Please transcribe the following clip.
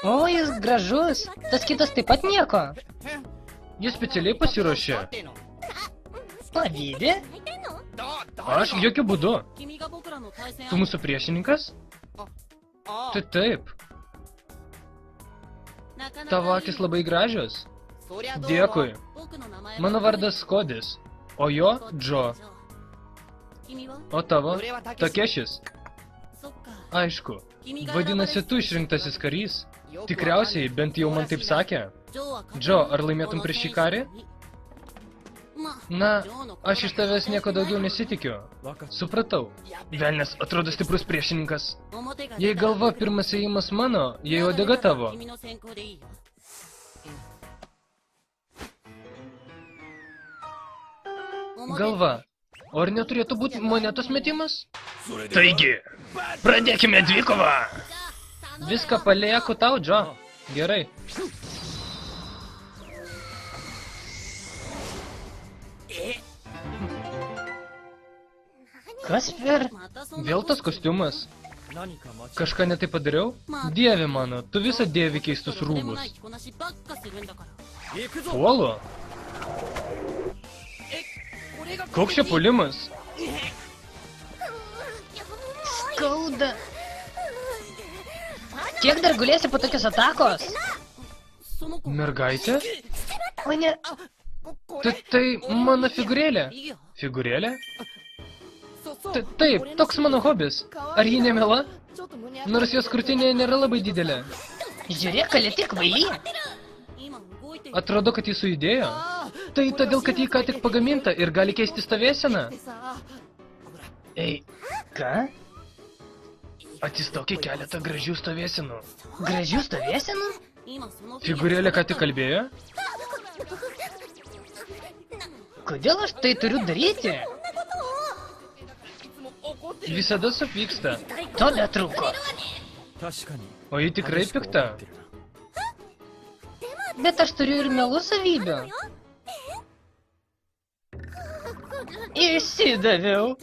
O, jis gražus. Tas kitas taip pat nieko. Jis specialiai pasiruošė. Pavydė? Aš jokių būdų. Tu mūsų priešininkas? Tai taip. Tavo akis labai gražios. Dėkui. Mano vardas Kodis, o jo Džo. O tavo? Takešis. Aišku. Vadinasi, tu išrinktasis karys? Tikriausiai, bent jau man taip sakė. Džo, ar laimėtum prieš šį karį? Na, aš iš tavęs nieko daugiau nesitikiu. Supratau. Velnias atrodo stiprus priešininkas. Jei galva pirmas ėjimas mano, jei uodega tavo. Galva. O ar neturėtų būti monetos metimas? Taigi, pradėkime dvikovą. Viską palieku tau, Džo. Gerai. Kas per... Vėl tas kostiumas. Kažką netai padariau? Dieve mano, tu visą dėvi keistus rūbus. Puolu? Koks čia puolimas? Skauda. Kiek dar gulėsi po tokios atakos? Mergaitė? O ne... Tai mano figūrėlė. Figūrėlė? Taip, toks mano hobis. Ar ji nemela? Nors jos krūtinė nėra labai didelė. Žiūrėk, kali tik kvaily. Atrodo, kad jis sujudėjo. Tai todėl, kad jį ką tik pagaminta ir gali keisti stovėseną. Ei, Ką? atsistokė keletą gražių stovėsenų. Gražių stovėsenų? Figūrėlė ką tik kalbėjo? Kodėl aš tai turiu daryti? Visada supyksta. To betrūko. O ji tikrai pikta. Bet aš turiu ir melų savybių. Išsidaviau.